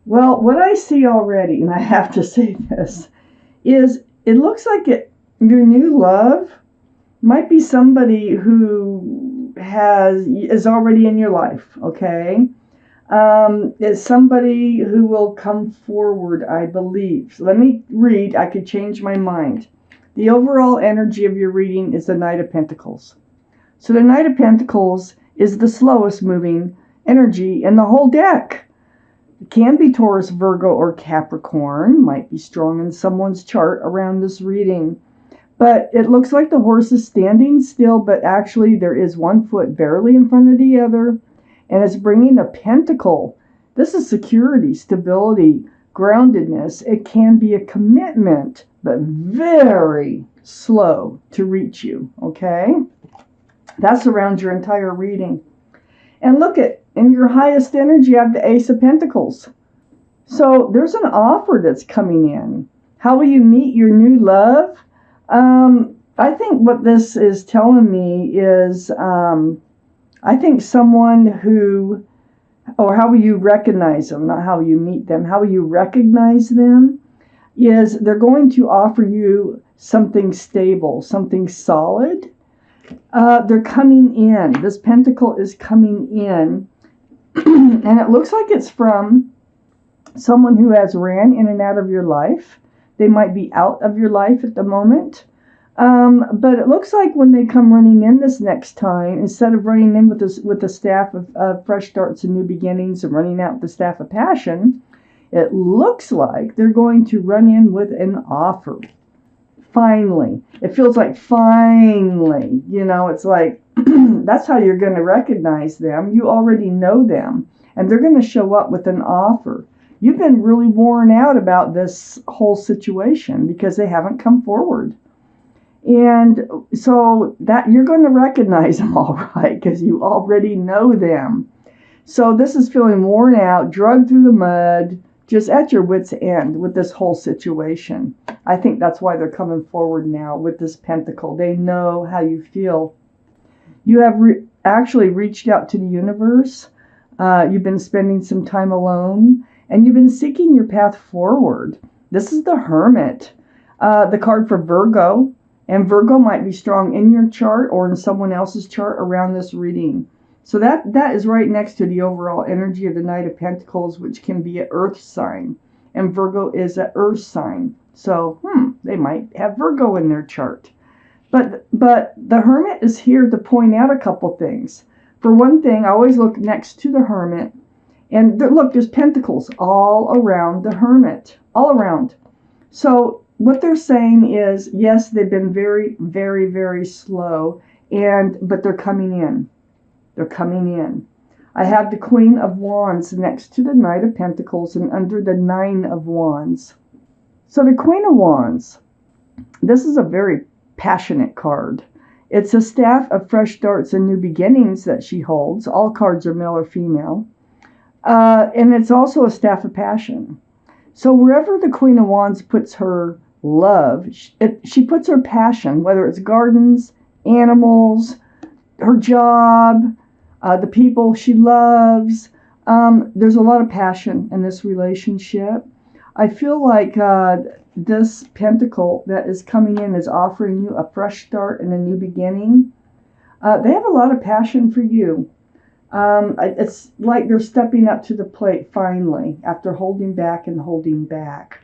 Well, what I see already, and I have to say this, is it looks like your new love might be somebody who is already in your life, okay? Is somebody who will come forward, I believe. So let me read. I could change my mind. The overall energy of your reading is the Knight of Pentacles. So the Knight of Pentacles is the slowest moving energy in the whole deck. It can be Taurus, Virgo, or Capricorn. Might be strong in someone's chart around this reading. But it looks like the horse is standing still, but actually there is one foot barely in front of the other. And it's bringing a pentacle. This is security, stability, groundedness. It can be a commitment, but very slow to reach you, okay? That's around your entire reading. And look at, in your highest energy, you have the Ace of Pentacles. So there's an offer that's coming in. How will you meet your new love? I think what this is telling me is, I think someone who, or how will you recognize them, not how you meet them, how will you recognize them, is they're going to offer you something stable, something solid. They're coming in. This pentacle is coming in. And it looks like it's from someone who has ran in and out of your life. They might be out of your life at the moment. But it looks like when they come running in this next time, instead of running in with the staff of fresh starts and new beginnings and running out with the staff of passion, it looks like they're going to run in with an offer. Finally. It feels like finally. It's like that's how you're going to recognize them. You already know them, and they're going to show up with an offer. You've been really worn out about this whole situation because they haven't come forward. And so that you're going to recognize them all right because you already know them. So this is feeling worn out, drugged through the mud, just at your wit's end with this whole situation. I think that's why they're coming forward now with this pentacle. They know how you feel. You have actually reached out to the universe. You've been spending some time alone, and you've been seeking your path forward. This is the Hermit, the card for Virgo. And Virgo might be strong in your chart or in someone else's chart around this reading. So that is right next to the overall energy of the Knight of Pentacles, which can be an earth sign. And Virgo is an earth sign. So, they might have Virgo in their chart. But the Hermit is here to point out a couple things. For one thing, I always look next to the Hermit. And look, there's pentacles all around the Hermit. All around. So what they're saying is, yes, they've been very, very, very slow, but they're coming in. They're coming in. I have the Queen of Wands next to the Knight of Pentacles and under the Nine of Wands. So the Queen of Wands, this is a very passionate card. It's a staff of fresh starts and new beginnings that she holds. All cards are male or female. And it's also a staff of passion. So wherever the Queen of Wands puts her love, she puts her passion, whether it's gardens, animals, her job, the people she loves. There's a lot of passion in this relationship. I feel like this pentacle that is coming in is offering you a fresh start and a new beginning. They have a lot of passion for you. It's like they're stepping up to the plate finally after holding back and holding back.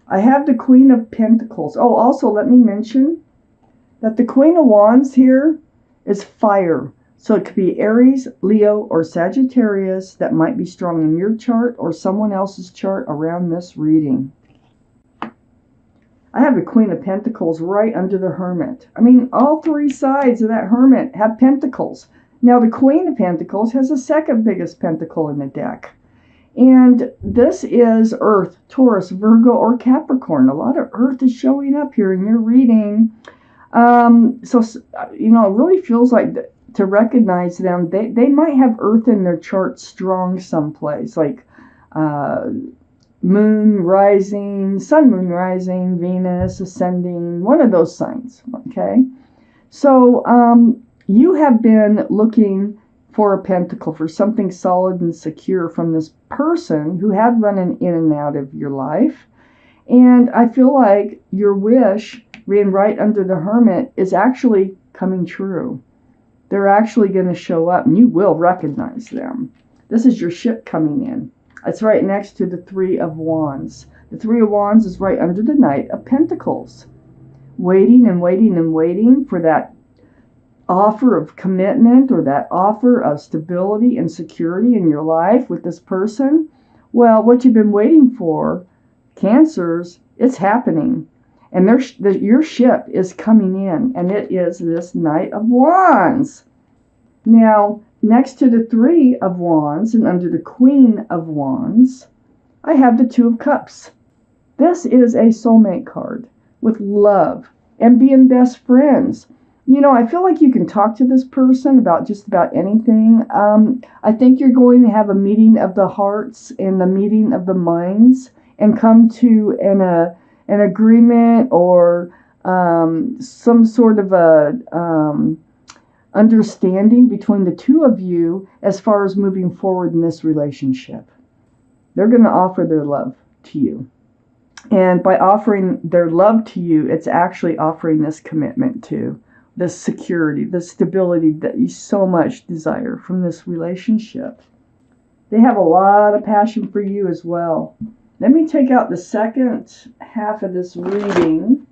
I have the Queen of Pentacles. Oh, also let me mention that the Queen of Wands here is fire. So it could be Aries, Leo, or Sagittarius that might be strong in your chart or someone else's chart around this reading. I have the Queen of Pentacles right under the Hermit. I mean, all three sides of that Hermit have pentacles. Now, the Queen of Pentacles has the second biggest pentacle in the deck. And this is Earth, Taurus, Virgo, or Capricorn. A lot of Earth is showing up here in your reading. So, it really feels like to recognize them, they might have Earth in their chart strong someplace, like moon rising, sun, moon rising, Venus ascending, one of those signs, okay? So, you have been looking Four of Pentacles, for something solid and secure from this person who had running in and out of your life. And I feel like your wish, being right under the Hermit, is actually coming true. They're actually going to show up, and you will recognize them. This is your ship coming in. It's right next to the Three of Wands. The Three of Wands is right under the Knight of Pentacles. Waiting and waiting and waiting for that offer of commitment or that offer of stability and security in your life with this person. Well, what you've been waiting for, Cancers, it's happening. And your ship is coming in, and it is this Knight of Wands. Now, next to the Three of Wands and under the Queen of Wands, I have the Two of Cups. This is a soulmate card with love and being best friends. You know, I feel like you can talk to this person about just about anything. I think you're going to have a meeting of the hearts and the meeting of the minds and come to an agreement or some sort of a understanding between the two of you as far as moving forward in this relationship. They're going to offer their love to you. And by offering their love to you, it's actually offering this commitment to this security, this stability that you so much desire from this relationship. They have a lot of passion for you as well. Let me take out the second half of this reading.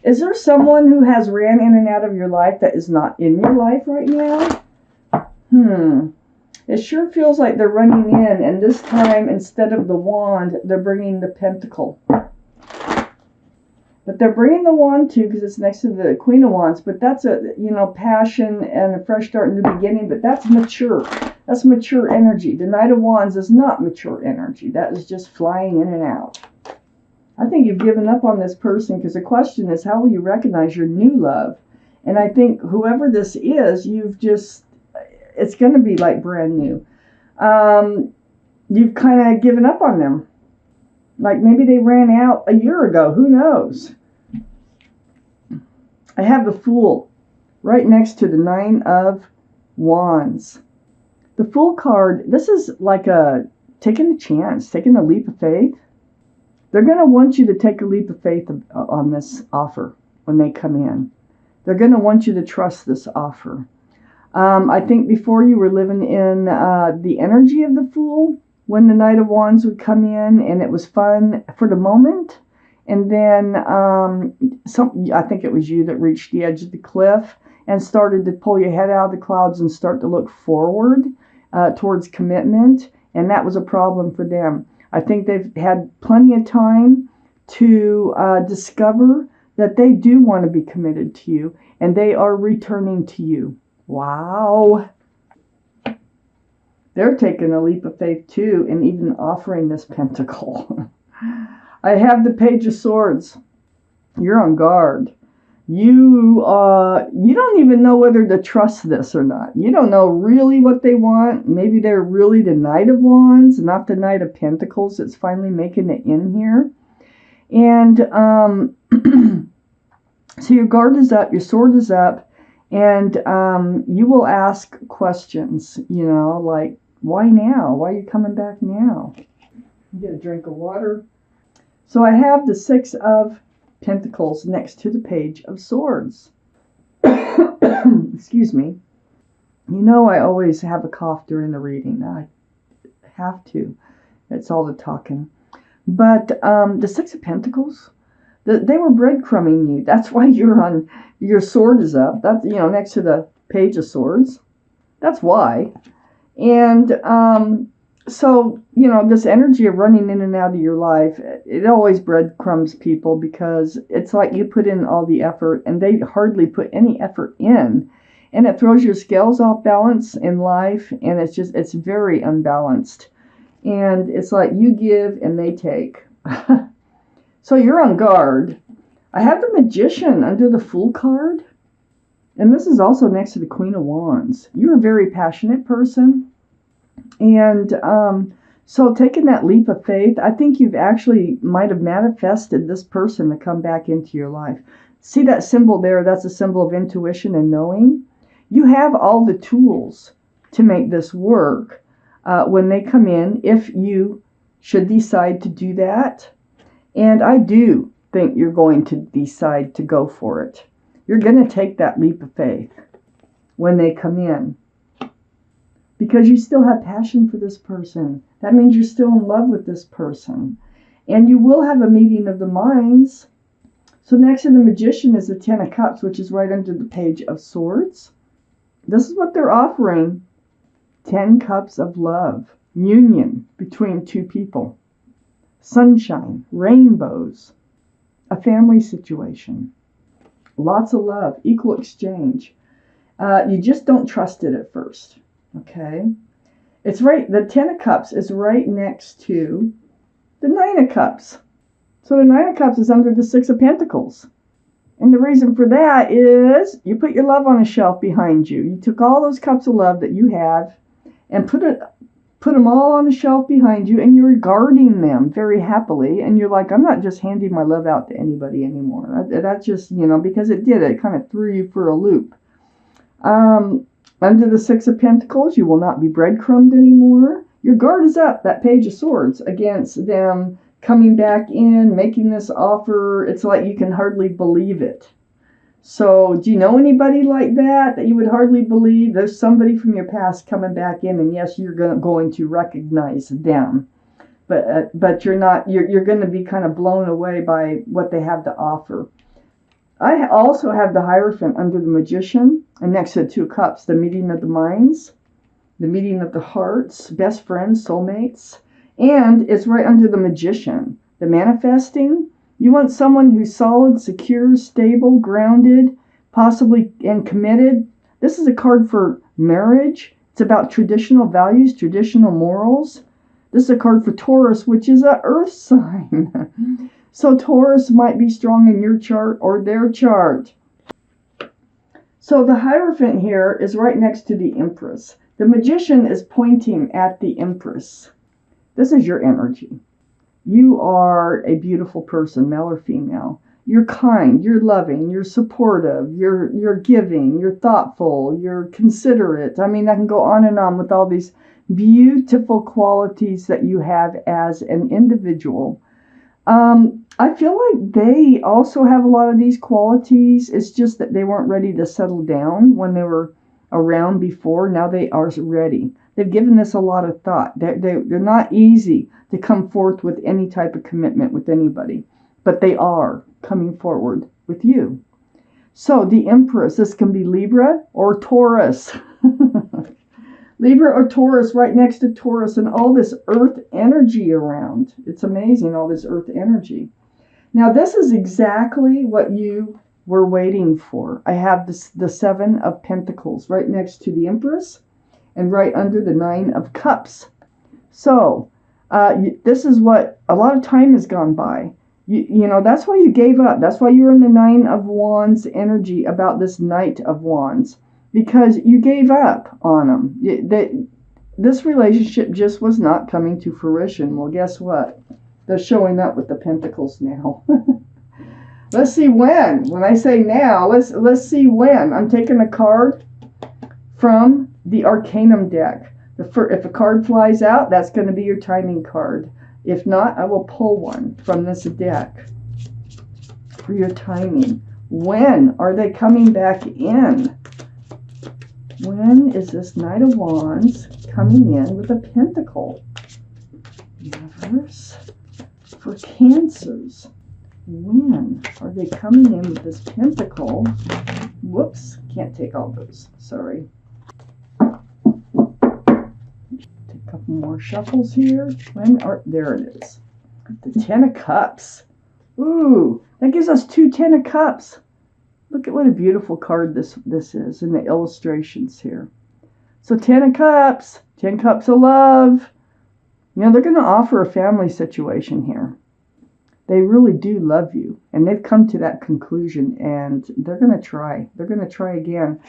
Is there someone who has ran in and out of your life that is not in your life right now? It sure feels like they're running in, and this time, instead of the wand, they're bringing the pentacle. But they're bringing the wand too because it's next to the Queen of Wands. But that's a, passion and a fresh start in the beginning. But that's mature. That's mature energy. The Knight of Wands is not mature energy. That is just flying in and out. I think you've given up on this person because the question is, how will you recognize your new love? And I think whoever this is, it's going to be like brand new. You've kind of given up on them. Like maybe they ran out a year ago. Who knows? I have the Fool right next to the Nine of Wands. The Fool card, this is like taking a chance, taking a leap of faith. They're going to want you to take a leap of faith on this offer when they come in. They're going to want you to trust this offer. I think before you were living in the energy of the Fool, when the Knight of Wands would come in, and it was fun for the moment. And then I think it was you that reached the edge of the cliff and started to pull your head out of the clouds and start to look forward towards commitment. And that was a problem for them. I think they've had plenty of time to discover that they do want to be committed to you, and they are returning to you. Wow. They're taking a leap of faith too, and even offering this pentacle. I have the Page of Swords. You're on guard. You don't even know whether to trust this or not. You don't know really what they want. Maybe they're really the Knight of Wands, not the Knight of Pentacles that's finally making it in here. And so your guard is up, your sword is up, and you will ask questions, like, why now? Why are you coming back now? You get a drink of water. So I have the Six of Pentacles next to the Page of Swords. Excuse me. I always have a cough during the reading. I have to. It's all the talking. But the Six of Pentacles, they were breadcrumbing you. That's why your sword is up. That's, next to the Page of Swords. That's why. And so, this energy of running in and out of your life, it always breadcrumbs people because it's like you put in all the effort and they hardly put any effort in. And it throws your scales off balance in life, and it's very unbalanced. And it's like you give and they take. So you're on guard. I have the Magician under the Fool card. And this is also next to the Queen of Wands. You're a very passionate person. And so taking that leap of faith, I think you've actually might have manifested this person to come back into your life. See that symbol there? That's a symbol of intuition and knowing. You have all the tools to make this work when they come in, if you should decide to do that. And I do think you're going to decide to go for it. You're going to take that leap of faith when they come in, because you still have passion for this person. That means you're still in love with this person. And you will have a meeting of the minds. So next to the Magician is the Ten of Cups, which is right under the Page of Swords. This is what they're offering. 10 cups of love, union between two people, sunshine, rainbows, a family situation, lots of love, equal exchange. You just don't trust it at first, okay? It's right, the 10 of Cups is right next to the 9 of Cups. So the 9 of Cups is under the 6 of Pentacles. And the reason for that is you put your love on a shelf behind you. You took all those cups of love that you have and put them all on a shelf behind you, and you're guarding them very happily. And you're like, I'm not just handing my love out to anybody anymore. That's just, because it kind of threw you for a loop. Under the 6 of Pentacles, you will not be breadcrumbed anymore. Your guard is up, that Page of Swords, against them coming back in, making this offer. It's like you can hardly believe it. So do you know anybody like that you would hardly believe? There's somebody from your past coming back in, and yes, you're going to recognize them. But you're not, you're going to be kind of blown away by what they have to offer. I also have the Hierophant under the Magician, and next to the 2 Cups, the meeting of the minds, the meeting of the hearts, best friends, soulmates. And it's right under the Magician, the manifesting. You want someone who's solid, secure, stable, grounded, possibly and committed. This is a card for marriage. It's about traditional values, traditional morals. This is a card for Taurus, which is an earth sign. So Taurus might be strong in your chart or their chart. So the Hierophant here is right next to the Empress. The Magician is pointing at the Empress. This is your energy. You are a beautiful person, male or female. You're kind, you're loving, you're supportive, you're giving, you're thoughtful, you're considerate. I mean, I can go on and on with all these beautiful qualities that you have as an individual. I feel like they also have a lot of these qualities. It's just that they weren't ready to settle down when they were around before. Now they are ready. They've given this a lot of thought. They're not easy to come forth with any type of commitment with anybody, but they are coming forward with you. So the Empress, this can be Libra or Taurus. Libra or Taurus, right next to Taurus, and all this earth energy around. It's amazing, all this earth energy. Now this is exactly what you were waiting for. I have the 7 of Pentacles right next to the Empress and right under the 9 of Cups. So this is what a lot of time has gone by. You know, that's why you gave up. That's why you're in the 9 of Wands energy about this Knight of Wands, because you gave up on them. This relationship just was not coming to fruition. Well, guess what? They're showing up with the Pentacles now. Let's see when. When I say now, let's see when. I'm taking a card from the Arcanum deck. If a card flies out, that's going to be your timing card. If not, I will pull one from this deck for your timing. When are they coming back in? When is this Knight of Wands coming in with a Pentacle? Universe for Cancers. When are they coming in with this Pentacle? Whoops, can't take all those. Sorry. Take a couple more shuffles here. There it is. The 10 of Cups. Ooh, that gives us 2 10 of Cups. Look at what a beautiful card this is in the illustrations here. So 10 of Cups, 10 cups of love. You know, they're going to offer a family situation here. They really do love you, and they've come to that conclusion, and they're going to try. They're going to try again.